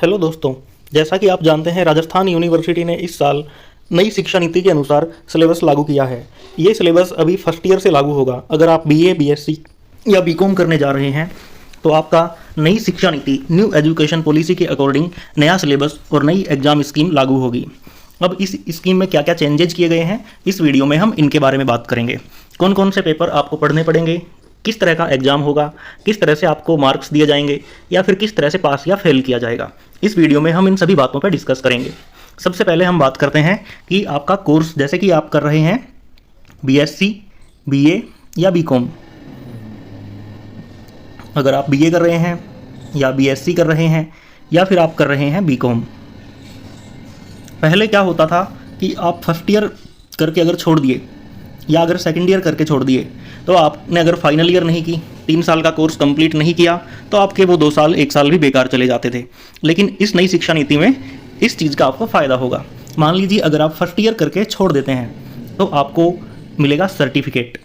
Hello दोस्तों, जैसा कि आप जानते हैं राजस्थान यूनिवर्सिटी ने इस साल नई शिक्षा नीति के अनुसार सिलेबस लागू किया है। ये सिलेबस अभी फर्स्ट ईयर से लागू होगा। अगर आप बीए, बीएससी या बीकॉम करने जा रहे हैं तो आपका नई शिक्षा नीति न्यू एजुकेशन पॉलिसी के अकॉर्डिंग नया सिलेबस और नई एग्ज़ाम स्कीम लागू होगी। अब इस स्कीम में क्या क्या चेंजेज किए गए हैं, इस वीडियो में हम इनके बारे में बात करेंगे। कौन कौन से पेपर आपको पढ़ने पड़ेंगे, किस तरह का एग्ज़ाम होगा, किस तरह से आपको मार्क्स दिए जाएंगे या फिर किस तरह से पास या फेल किया जाएगा। इस वीडियो में हम इन सभी बातों पर डिस्कस करेंगे। सबसे पहले हम बात करते हैं कि आपका कोर्स, जैसे कि आप कर रहे हैं बीएससी, बीए या बीकॉम। अगर आप बीए कर रहे हैं या बीएससी कर रहे हैं या फिर आप कर रहे हैं बीकॉम, पहले क्या होता था कि आप फर्स्ट ईयर करके अगर छोड़ दिए या अगर सेकंड ईयर करके छोड़ दिए तो आपने अगर फाइनल ईयर नहीं की, 3 साल का कोर्स कंप्लीट नहीं किया तो आपके वो 2 साल 1 साल भी बेकार चले जाते थे। लेकिन इस नई शिक्षा नीति में इस चीज़ का आपको फ़ायदा होगा। मान लीजिए अगर आप फर्स्ट ईयर करके छोड़ देते हैं तो आपको मिलेगा सर्टिफिकेट।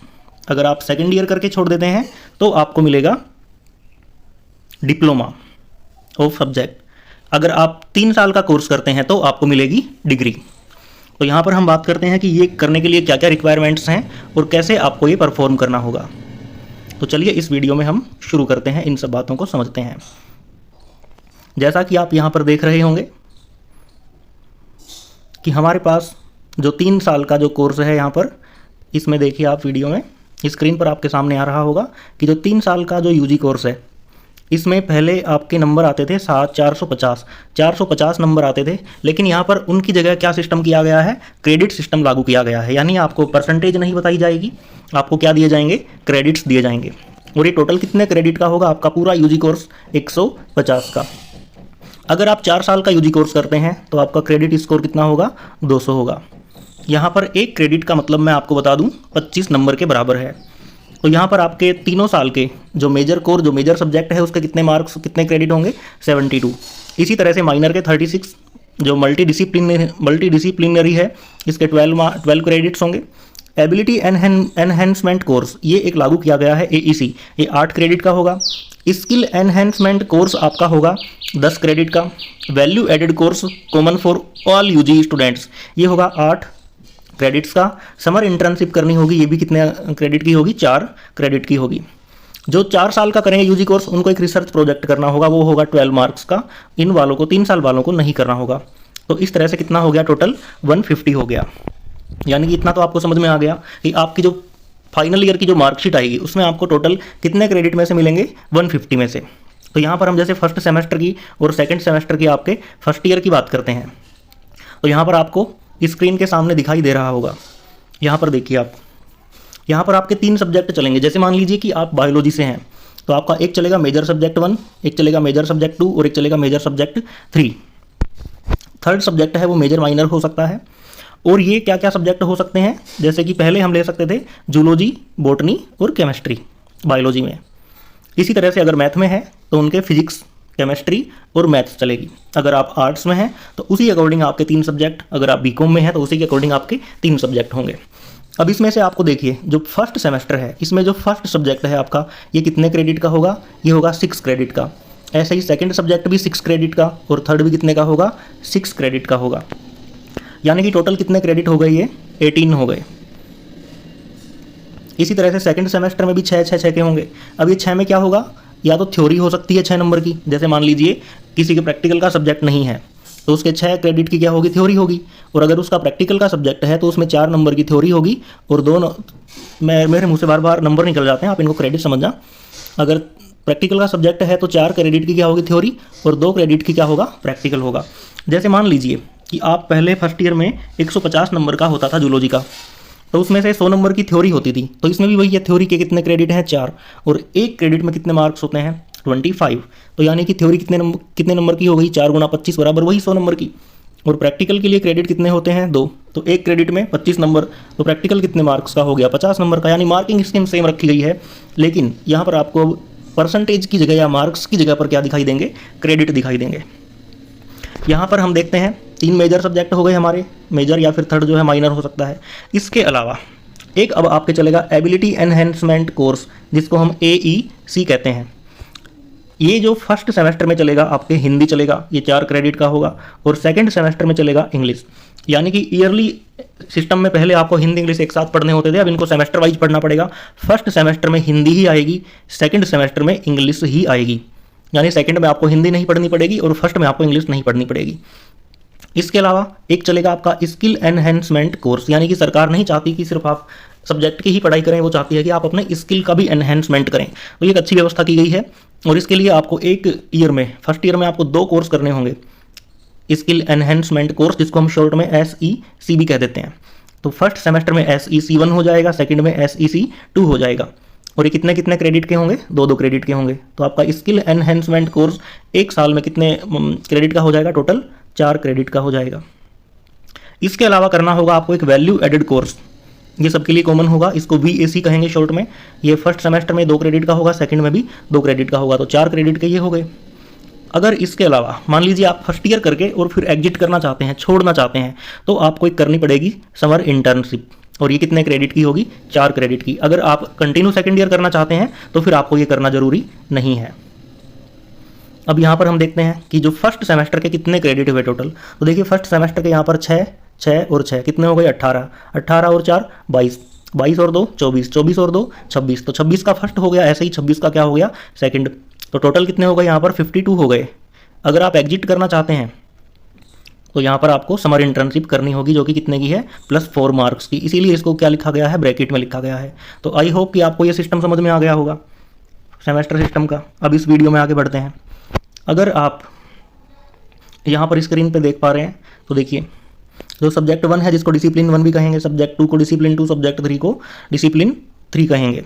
अगर आप सेकंड ईयर करके छोड़ देते हैं तो आपको मिलेगा डिप्लोमा ऑफ सब्जेक्ट। अगर आप 3 साल का कोर्स करते हैं तो आपको मिलेगी डिग्री। तो यहाँ पर हम बात करते हैं कि ये करने के लिए क्या क्या रिक्वायरमेंट्स हैं और कैसे आपको ये परफॉर्म करना होगा। तो चलिए इस वीडियो में हम शुरू करते हैं, इन सब बातों को समझते हैं। जैसा कि आप यहाँ पर देख रहे होंगे कि हमारे पास जो 3 साल का जो कोर्स है, यहाँ पर इसमें देखिए आप वीडियो में स्क्रीन पर आपके सामने आ रहा होगा कि जो 3 साल का जो यूजी कोर्स है, इसमें पहले आपके नंबर आते थे 450 नंबर आते थे। लेकिन यहाँ पर उनकी जगह क्या सिस्टम किया गया है, क्रेडिट सिस्टम लागू किया गया है। यानी आपको परसेंटेज नहीं बताई जाएगी, आपको क्या दिए जाएंगे, क्रेडिट्स दिए जाएंगे। और ये टोटल कितने क्रेडिट का होगा, आपका पूरा यूजी कोर्स 150 का। अगर आप 4 साल का यूजी कोर्स करते हैं तो आपका क्रेडिट स्कोर कितना होगा, 200 होगा। यहाँ पर एक क्रेडिट का मतलब मैं आपको बता दूँ 25 नंबर के बराबर है। तो यहाँ पर आपके तीनों साल के जो मेजर कोर, जो मेजर सब्जेक्ट है, उसके कितने मार्क्स, कितने क्रेडिट होंगे, 72। इसी तरह से माइनर के 36, जो मल्टी डिसिप्लिनरी है, इसके 12 क्रेडिट्स होंगे। एबिलिटी एनहेंसमेंट कोर्स ये एक लागू किया गया है, एईसी, ये 8 क्रेडिट का होगा। स्किल एनहेंसमेंट कोर्स आपका होगा 10 क्रेडिट का। Value added course common for all UG students, ये होगा 8 क्रेडिट्स का। समर इंटर्नशिप करनी होगी, ये भी कितने क्रेडिट की होगी, 4 क्रेडिट की होगी। जो 4 साल का करेंगे यूजी कोर्स, उनको एक रिसर्च प्रोजेक्ट करना होगा, वो होगा 12 मार्क्स का। इन वालों को, 3 साल वालों को नहीं करना होगा। तो इस तरह से कितना हो गया, टोटल 150 हो गया। यानी कि इतना तो आपको समझ में आ गया कि आपकी जो फाइनल ईयर की जो मार्कशीट आएगी उसमें आपको टोटल कितने क्रेडिट में से मिलेंगे, 150 में से। तो यहाँ पर हम जैसे फर्स्ट सेमेस्टर की और सेकेंड सेमेस्टर की आपके फर्स्ट ईयर की बात करते हैं, तो यहाँ पर आपको स्क्रीन के सामने दिखाई दे रहा होगा। यहाँ पर देखिए आप, यहाँ पर आपके 3 सब्जेक्ट चलेंगे। जैसे मान लीजिए कि आप बायोलॉजी से हैं तो आपका एक चलेगा मेजर सब्जेक्ट 1, एक चलेगा मेजर सब्जेक्ट 2 और एक चलेगा मेजर सब्जेक्ट 3। थर्ड सब्जेक्ट है वो मेजर माइनर हो सकता है। और ये क्या क्या सब्जेक्ट हो सकते हैं, जैसे कि पहले हम ले सकते थे जूलॉजी, बॉटनी और केमिस्ट्री बायोलॉजी में। इसी तरह से अगर मैथ में है तो उनके फिजिक्स, केमिस्ट्री और मैथ्स चलेगी। अगर आप आर्ट्स में हैं तो उसी अकॉर्डिंग आपके 3 सब्जेक्ट, अगर आप बीकॉम में हैं तो उसी के अकॉर्डिंग आपके 3 सब्जेक्ट होंगे। अब इसमें से आपको देखिए जो फर्स्ट सेमेस्टर है, इसमें जो फर्स्ट सब्जेक्ट है आपका, ये कितने क्रेडिट का होगा, ये होगा 6 क्रेडिट का। ऐसे ही सेकंड सब्जेक्ट भी 6 क्रेडिट का और थर्ड भी कितने का होगा, 6 क्रेडिट का होगा। यानी कि टोटल कितने क्रेडिट हो गए, ये 18 हो गए। इसी तरह से सेकंड सेमेस्टर में भी 6 के होंगे। अब ये 6 में क्या होगा, या तो थ्योरी हो सकती है 6 नंबर की, जैसे मान लीजिए किसी के प्रैक्टिकल का सब्जेक्ट नहीं है तो उसके 6 क्रेडिट की क्या होगी, थ्योरी होगी। और अगर उसका प्रैक्टिकल का सब्जेक्ट है तो उसमें 4 नंबर की थ्योरी होगी और मेरे मुँह से बार बार नंबर निकल जाते हैं, आप इनको क्रेडिट समझना। अगर प्रैक्टिकल का सब्जेक्ट है तो 4 क्रेडिट की क्या होगी, थ्योरी, और 2 क्रेडिट की क्या होगा, प्रैक्टिकल होगा। जैसे मान लीजिए कि आप पहले फर्स्ट ईयर में 150 नंबर का होता था जूलॉजी का, तो उसमें से 100 नंबर की थ्योरी होती थी। तो इसमें भी वही है, थ्योरी के कितने क्रेडिट हैं, 4, और एक क्रेडिट में कितने मार्क्स होते हैं, 25। तो यानी कि थ्योरी कितने नंबर की हो गई, 4 × 25 बराबर वही 100 नंबर की। और प्रैक्टिकल के लिए क्रेडिट कितने होते हैं, 2। तो एक क्रेडिट में 25 नंबर, तो प्रैक्टिकल कितने मार्क्स का हो गया, 50 नंबर का। यानी मार्किंग स्कीम सेम रखी गई है, लेकिन यहाँ पर आपको परसेंटेज की जगह या मार्क्स की जगह पर क्या दिखाई देंगे, क्रेडिट दिखाई देंगे। यहाँ पर हम देखते हैं 3 मेजर सब्जेक्ट हो गए हमारे, मेजर या फिर थर्ड जो है माइनर हो सकता है। इसके अलावा एक अब आपके चलेगा एबिलिटी एनहेंसमेंट कोर्स, जिसको हम AEC कहते हैं। ये जो फर्स्ट सेमेस्टर में चलेगा आपके हिंदी चलेगा, ये 4 क्रेडिट का होगा, और सेकंड सेमेस्टर में चलेगा इंग्लिश। यानी कि ईयरली सिस्टम में पहले आपको हिंदी इंग्लिश एक साथ पढ़ने होते थे, अब इनको सेमेस्टर वाइज पढ़ना पड़ेगा। फर्स्ट सेमेस्टर में हिंदी ही आएगी, सेकंड सेमेस्टर में इंग्लिश ही आएगी। यानी सेकंड में आपको हिंदी नहीं पढ़नी पड़ेगी और फर्स्ट में आपको इंग्लिश नहीं पढ़नी पड़ेगी। इसके अलावा एक चलेगा आपका स्किल एनहेंसमेंट कोर्स, यानी कि सरकार नहीं चाहती कि सिर्फ आप सब्जेक्ट की ही पढ़ाई करें, वो चाहती है कि आप अपने स्किल का भी एनहेंसमेंट करें। तो ये एक अच्छी व्यवस्था की गई है, और इसके लिए आपको एक ईयर में, फर्स्ट ईयर में आपको 2 कोर्स करने होंगे, स्किल एनहेंसमेंट कोर्स, जिसको हम शॉर्ट में SEC भी कह देते हैं। तो फर्स्ट सेमेस्टर में SEC1 हो जाएगा, सेकंड में SEC2 हो जाएगा, और ये कितने कितने क्रेडिट के होंगे? 2-2 क्रेडिट के होंगे। तो आपका स्किल एनहेंसमेंट कोर्स एक साल में कितने क्रेडिट का हो जाएगा? टोटल 4 क्रेडिट का हो जाएगा। इसके अलावा करना होगा आपको एक वैल्यू एडेड कोर्स, ये सबके लिए कॉमन होगा, इसको VAC कहेंगे शॉर्ट में। ये फर्स्ट सेमेस्टर में 2 क्रेडिट का होगा, सेकंड में भी 2 क्रेडिट का होगा, तो 4 क्रेडिट के ये हो गए। अगर इसके अलावा मान लीजिए आप फर्स्ट ईयर करके और फिर एग्जिट करना चाहते हैं, छोड़ना चाहते हैं, तो आपको एक करनी पड़ेगी समर इंटर्नशिप, और ये कितने क्रेडिट की होगी? 4 क्रेडिट की। अगर आप कंटिन्यू सेकंड ईयर करना चाहते हैं तो फिर आपको ये करना जरूरी नहीं है। अब यहाँ पर हम देखते हैं कि जो फर्स्ट सेमेस्टर के कितने क्रेडिट हुए टोटल। तो देखिए फर्स्ट सेमेस्टर के यहाँ पर 6 और 6 कितने हो गए? 18, 18 और 4 22, 22 और 2 24, 24 और 2 26, तो 26 का फर्स्ट हो गया, ऐसे ही 26 का क्या हो गया? सेकंड। तो टोटल कितने हो गए यहाँ पर? 52 हो गए। अगर आप एग्जिट करना चाहते हैं तो यहाँ पर आपको समर इंटर्नशिप करनी होगी, जो कि कितने की है? +4 मार्क्स की। इसीलिए इसको क्या लिखा गया है? ब्रैकेट में लिखा गया है। तो आई होप कि आपको ये सिस्टम समझ में आ गया होगा सेमेस्टर सिस्टम का। अब इस वीडियो में आगे बढ़ते हैं। अगर आप यहाँ पर स्क्रीन पे देख पा रहे हैं तो देखिए, जो सब्जेक्ट 1 है जिसको डिसिप्लिन 1 भी कहेंगे, सब्जेक्ट 2 को डिसिप्लिन 2, सब्जेक्ट 3 को डिसिप्लिन 3 कहेंगे।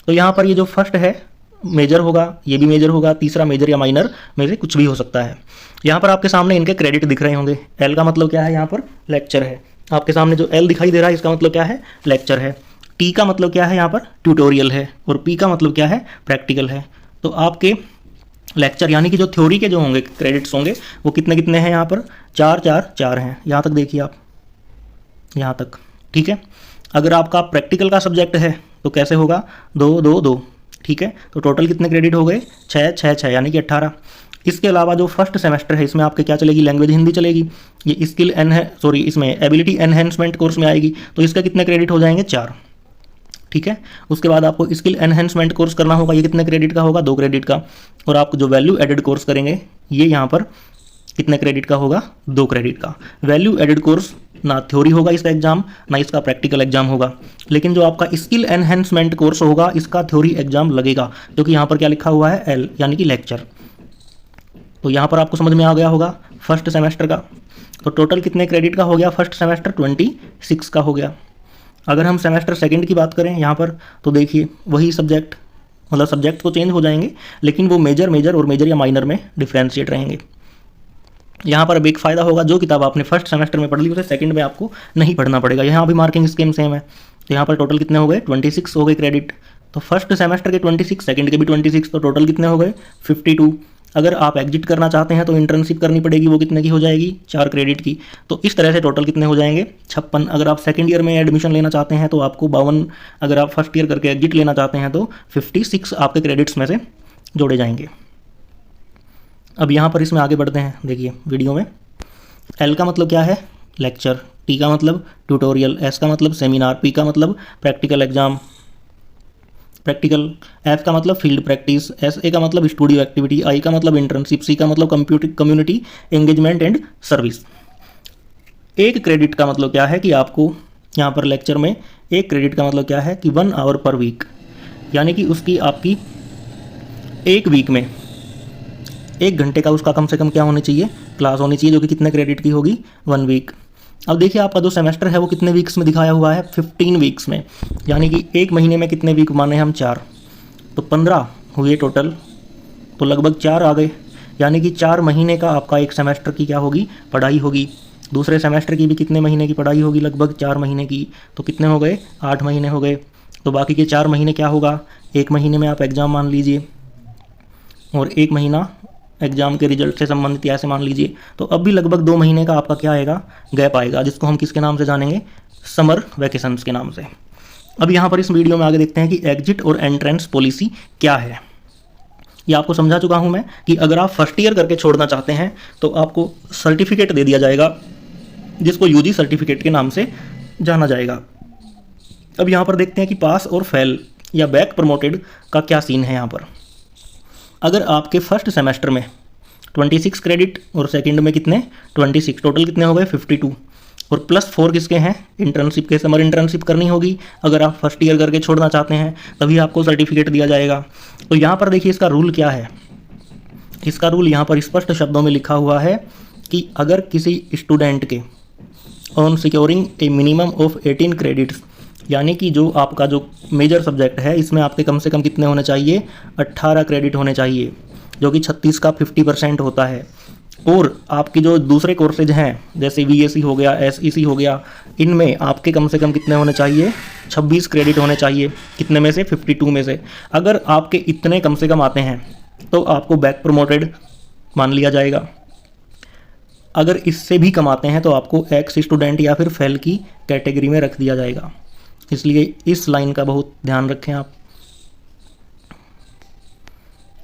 तो यहाँ पर ये जो फर्स्ट है मेजर होगा, ये भी मेजर होगा, तीसरा मेजर या माइनर में से कुछ भी हो सकता है। यहाँ पर आपके सामने इनके क्रेडिट दिख रहे होंगे। L का मतलब क्या है? यहाँ पर लेक्चर है। आपके सामने जो L दिखाई दे रहा है इसका मतलब क्या है? लेक्चर है। T का मतलब क्या है? यहाँ पर ट्यूटोरियल है। और P का मतलब क्या है? प्रैक्टिकल है। तो आपके लेक्चर यानी कि जो थ्योरी के जो होंगे क्रेडिट्स होंगे वो कितने कितने हैं? यहाँ पर 4 4 4 हैं। यहाँ तक देखिए आप, यहाँ तक, ठीक है। अगर आपका प्रैक्टिकल का सब्जेक्ट है तो कैसे होगा? 2 2 2, ठीक है। तो टोटल कितने क्रेडिट हो गए? 6 6 6, यानी कि 18। इसके अलावा जो फर्स्ट सेमेस्टर है इसमें आपके क्या चलेगी? लैंग्वेज हिंदी चलेगी। ये स्किल इसमें एबिलिटी एनहेंसमेंट कोर्स में आएगी, तो इसका कितने क्रेडिट हो जाएंगे? 4, ठीक है। उसके बाद आपको स्किल एनहेंसमेंट कोर्स करना होगा, ये कितने क्रेडिट का होगा? 2 क्रेडिट का। और आप जो वैल्यू एडेड कोर्स करेंगे ये यहाँ पर कितने क्रेडिट का होगा? 2 क्रेडिट का। वैल्यू एडेड कोर्स ना थ्योरी होगा इसका एग्जाम, ना इसका प्रैक्टिकल एग्जाम होगा, लेकिन जो आपका स्किल एनहेंसमेंट कोर्स होगा इसका थ्योरी एग्जाम लगेगा, जो कि यहाँ पर क्या लिखा हुआ है? L, यानी कि लेक्चर। तो यहाँ पर आपको समझ में आ गया होगा फर्स्ट सेमेस्टर का। तो टोटल कितने क्रेडिट का हो गया फर्स्ट सेमेस्टर? 26 का हो गया। अगर हम सेमेस्टर सेकंड की बात करें यहाँ पर, तो देखिए वही सब्जेक्ट, मतलब सब्जेक्ट तो चेंज हो जाएंगे लेकिन वो मेजर और मेजर या माइनर में डिफ्रेंशिएट रहेंगे। यहाँ पर अब एक फ़ायदा होगा, जो किताब आपने फर्स्ट सेमेस्टर में पढ़ ली उसे सेकंड में आपको नहीं पढ़ना पड़ेगा। यहाँ भी मार्किंग स्कीम सेम है। तो यहाँ पर टोटल कितने हो गए? 26 हो गए क्रेडिट। तो फर्स्ट सेमेस्टर के 26, सेकंड के भी 26, तो टोटल कितने हो गए? 52। अगर आप एग्जिट करना चाहते हैं तो इंटर्नशिप करनी पड़ेगी, वो कितने की हो जाएगी? 4 क्रेडिट की। तो इस तरह से टोटल कितने हो जाएंगे? 56। अगर आप सेकंड ईयर में एडमिशन लेना चाहते हैं तो आपको 52, अगर आप फर्स्ट ईयर करके एग्जिट लेना चाहते हैं तो 56 आपके क्रेडिट्स में से जोड़े जाएंगे। अब यहाँ पर इसमें आगे बढ़ते हैं। देखिए वीडियो में L का मतलब क्या है? लेक्चर। T का मतलब ट्यूटोरियल। S का मतलब सेमिनार। P का मतलब प्रैक्टिकल एग्जाम, प्रैक्टिकल। F का मतलब फील्ड प्रैक्टिस। SA का मतलब स्टूडियो एक्टिविटी। I का मतलब इंटर्नशिप। C का मतलब community engagement and service. 1 credit का मतलब क्या है कि आपको यहाँ पर लेक्चर में 1 क्रेडिट का मतलब क्या है कि 1 आवर पर वीक, यानी कि उसकी आपकी 1 वीक में 1 घंटे का उसका कम से कम क्या होनी चाहिए? क्लास होनी चाहिए, जो कि कितने क्रेडिट की होगी? 1 वीक। अब देखिए आपका जो सेमेस्टर है वो कितने वीक्स में दिखाया हुआ है? 15 वीक्स में, यानी कि 1 महीने में कितने वीक माने हम? 4, तो 15 हुए टोटल, तो लगभग 4 आ गए। यानी कि 4 महीने का आपका एक सेमेस्टर की क्या होगी? पढ़ाई होगी। दूसरे सेमेस्टर की भी कितने महीने की पढ़ाई होगी? लगभग 4 महीने की। तो कितने हो गए? 8 महीने हो गए। तो बाकी के 4 महीने क्या होगा? 1 महीने में आप एग्ज़ाम मान लीजिए और 1 महीना एग्जाम के रिजल्ट से संबंधित ऐसे मान लीजिए। तो अब भी लगभग 2 महीने का आपका क्या आएगा? गैप आएगा, जिसको हम किसके नाम से जानेंगे? समर वैकेशंस के नाम से। अब यहाँ पर इस वीडियो में आगे देखते हैं कि एग्जिट और एंट्रेंस पॉलिसी क्या है। ये आपको समझा चुका हूँ मैं कि अगर आप फर्स्ट ईयर करके छोड़ना चाहते हैं तो आपको सर्टिफिकेट दे दिया जाएगा, जिसको यूजी सर्टिफिकेट के नाम से जाना जाएगा। अब यहाँ पर देखते हैं कि पास और फेल या बैक प्रमोटेड का क्या सीन है। यहाँ पर अगर आपके फर्स्ट सेमेस्टर में 26 क्रेडिट और सेकंड में कितने 26, टोटल कितने हो गए 52, और +4 किसके हैं इंटर्नशिप के, समर इंटर्नशिप करनी होगी अगर आप फर्स्ट ईयर करके छोड़ना चाहते हैं, तभी आपको सर्टिफिकेट दिया जाएगा। तो यहाँ पर देखिए इसका रूल क्या है। इसका रूल यहाँ पर स्पष्ट शब्दों में लिखा हुआ है कि अगर किसी स्टूडेंट के on securing A minimum of 18 credits, यानी कि जो आपका जो मेजर सब्जेक्ट है इसमें आपके कम से कम कितने होने चाहिए 18 क्रेडिट होने चाहिए, जो कि 36 का 50% होता है। और आपकी जो दूसरे कोर्सेज हैं जैसे VAC हो गया, SEC हो गया, इनमें आपके कम से कम कितने होने चाहिए 26 क्रेडिट होने चाहिए। कितने में से 52 में से। अगर आपके इतने कम से कम आते हैं तो आपको बैक प्रमोटेड मान लिया जाएगा। अगर इससे भी कम आते हैं तो आपको एक्स स्टूडेंट या फिर फेल की कैटेगरी में रख दिया जाएगा। इसलिए इस लाइन का बहुत ध्यान रखें आप।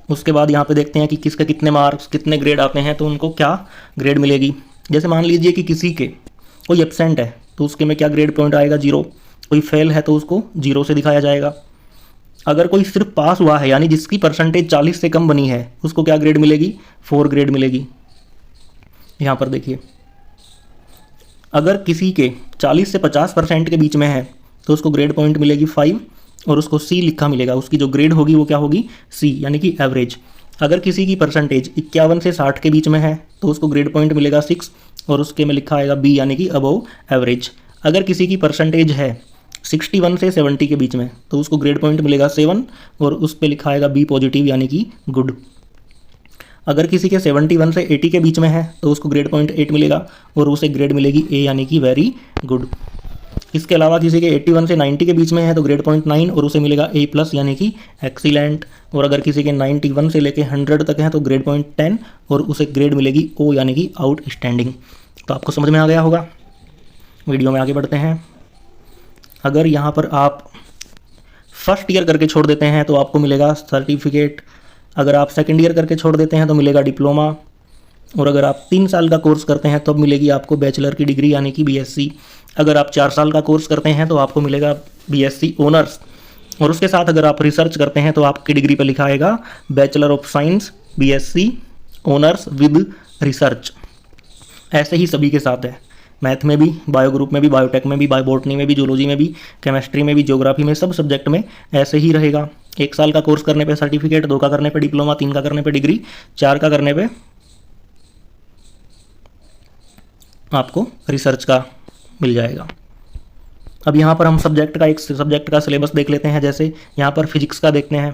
उसके बाद यहाँ पे देखते हैं कि किसके कितने मार्क्स कितने ग्रेड आते हैं तो उनको क्या ग्रेड मिलेगी। जैसे मान लीजिए कि किसी के कोई एब्सेंट है तो उसके में क्या ग्रेड पॉइंट आएगा 0, कोई फेल है तो उसको 0 से दिखाया जाएगा। अगर कोई सिर्फ पास हुआ है यानी जिसकी परसेंटेज 40 से कम बनी है उसको क्या ग्रेड मिलेगी 4 ग्रेड मिलेगी। यहाँ पर देखिए अगर किसी के 40 से 50% के बीच में है तो उसको ग्रेड पॉइंट मिलेगी 5 और उसको C लिखा मिलेगा। उसकी जो ग्रेड होगी वो क्या होगी C यानी कि एवरेज। अगर किसी की परसेंटेज 51 से 60 के बीच में है तो उसको ग्रेड पॉइंट मिलेगा 6 और उसके में लिखा आएगा B यानी कि अबव एवरेज। अगर किसी की परसेंटेज है 61 से 70 के बीच में तो उसको ग्रेड पॉइंट मिलेगा 7 और उस पर लिखा आएगा B पॉजिटिव यानी कि गुड। अगर किसी के 71 से 80 के बीच में है तो उसको ग्रेड पॉइंट 8 मिलेगा और उसे ग्रेड मिलेगी A यानी कि वेरी गुड। इसके अलावा किसी के 81 से 90 के बीच में है तो ग्रेड पॉइंट 9 और उसे मिलेगा A+ यानी कि एक्सीलेंट। और अगर किसी के 91 से लेके 100 तक है तो ग्रेड पॉइंट 10 और उसे ग्रेड मिलेगी O यानी कि आउटस्टैंडिंग। तो आपको समझ में आ गया होगा। वीडियो में आगे बढ़ते हैं। अगर यहाँ पर आप फर्स्ट ईयर करके छोड़ देते हैं तो आपको मिलेगा सर्टिफिकेट। अगर आप सेकेंड ईयर करके छोड़ देते हैं तो मिलेगा डिप्लोमा। और अगर आप 3 साल का कोर्स करते हैं तो मिलेगी आपको बैचलर की डिग्री यानी कि BSc। अगर आप 4 साल का कोर्स करते हैं तो आपको मिलेगा BSc ऑनर्स। और उसके साथ अगर आप रिसर्च करते हैं तो आपकी डिग्री पर लिखा आएगा bachelor of science BSc honours with research. ऐसे ही सभी के साथ है, मैथ में भी, बायो ग्रुप में भी, बायोटेक में भी, बायोबॉटनी में भी, जूलॉजी में भी, केमिस्ट्री में भी, ज्योग्राफी में, सब सब्जेक्ट में ऐसे ही रहेगा। 1 साल का कोर्स करने पे सर्टिफिकेट, 2 का करने पे डिप्लोमा, 3 का करने पे डिग्री, 4 का करने पे आपको रिसर्च का मिल जाएगा। अब यहाँ पर हम एक सब्जेक्ट का सिलेबस देख लेते हैं। जैसे यहाँ पर फिजिक्स का देखते हैं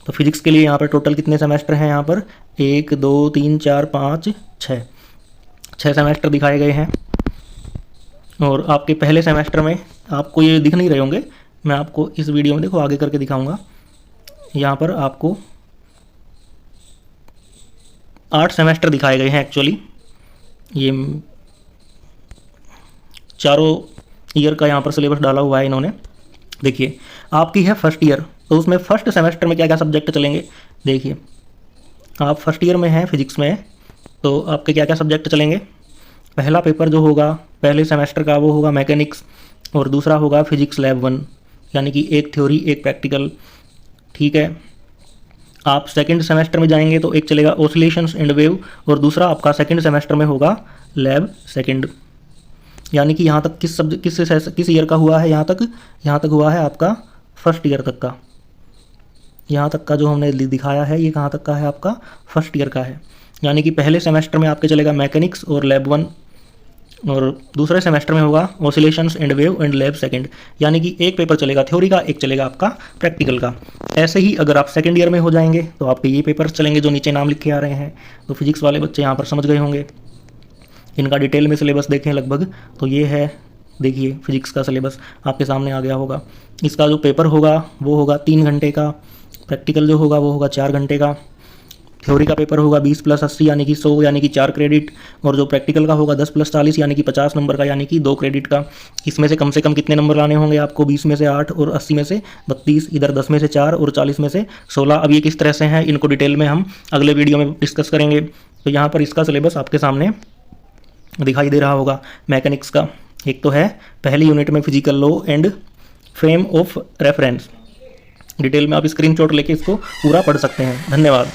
तो फिजिक्स के लिए यहाँ पर टोटल कितने सेमेस्टर हैं। यहाँ पर 1 2 3 4 5 6 सेमेस्टर दिखाए गए हैं। और आपके पहले सेमेस्टर में आपको ये दिख नहीं रहे होंगे, मैं आपको इस वीडियो में देखो आगे करके दिखाऊंगा। यहाँ पर आपको 8 सेमेस्टर दिखाए गए हैं। एक्चुअली ये चारों ईयर का यहाँ पर सिलेबस डाला हुआ है इन्होंने। देखिए आपकी है फर्स्ट ईयर तो उसमें फर्स्ट सेमेस्टर में क्या क्या सब्जेक्ट चलेंगे। देखिए आप फर्स्ट ईयर में हैं, फिजिक्स में है, तो आपके क्या क्या सब्जेक्ट चलेंगे। पहला पेपर जो होगा पहले सेमेस्टर का वो होगा मैकेनिक्स और दूसरा होगा फिजिक्स लैब 1 यानी कि एक थ्योरी एक प्रैक्टिकल। ठीक है। आप सेकंड सेमेस्टर में जाएंगे तो एक चलेगा ऑसिलेशंस एंड वेव और दूसरा आपका सेकंड सेमेस्टर में होगा लैब सेकंड। यानी कि यहाँ तक किस ईयर का हुआ है, यहाँ तक हुआ है आपका फर्स्ट ईयर तक का। यहाँ तक का जो हमने दिखाया है ये कहाँ तक का है, आपका फर्स्ट ईयर का है। यानी कि पहले सेमेस्टर में आपके चलेगा मैकेनिक्स और लैब 1 और दूसरे सेमेस्टर में होगा oscillations and wave and lab second. यानी कि एक पेपर चलेगा थ्योरी का, एक चलेगा आपका प्रैक्टिकल का। ऐसे ही अगर आप सेकंड ईयर में हो जाएंगे तो आपके ये पेपर्स चलेंगे जो नीचे नाम लिखे आ रहे हैं। तो फिजिक्स वाले बच्चे यहाँ पर समझ गए होंगे। इनका डिटेल में सिलेबस देखें लगभग तो ये है। देखिए फिजिक्स का सिलेबस आपके सामने आ गया होगा। इसका जो पेपर होगा वो होगा 3 घंटे का, प्रैक्टिकल जो होगा वो होगा 4 घंटे का। थ्योरी का पेपर होगा 20 + 80 यानी कि 100 यानी कि 4 क्रेडिट, और जो प्रैक्टिकल का होगा 10 + 40 यानी कि 50 नंबर का यानी कि 2 क्रेडिट का। इसमें से कम कितने नंबर लाने होंगे आपको? 20 में से 8 और 80 में से 32, इधर 10 में से 4 और 40 में से 16। अब ये किस तरह से हैं, इनको डिटेल में हम अगले वीडियो में डिस्कस करेंगे। तो यहाँ पर इसका सिलेबस आपके सामने दिखाई दे रहा होगा मैकेनिक्स का। एक तो है पहली यूनिट में physical law and frame of reference, detail में आप स्क्रीनशॉट लेके इसको पूरा पढ़ सकते हैं। धन्यवाद।